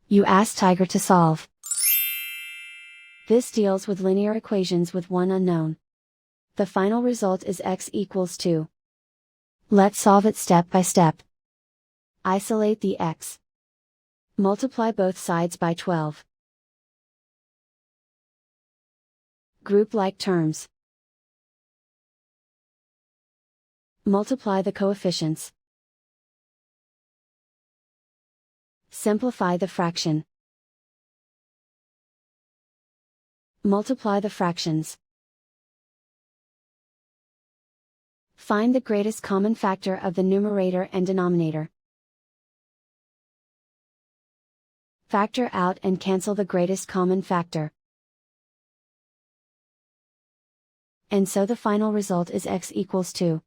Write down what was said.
You ask Tiger to solve. This deals with linear equations with one unknown. The final result is x equals 2. Let's solve it step by step. Isolate the x. Multiply both sides by 12. Group like terms. Multiply the coefficients. Simplify the fraction. Multiply the fractions. Find the greatest common factor of the numerator and denominator. Factor out and cancel the greatest common factor. And so the final result is x equals 2.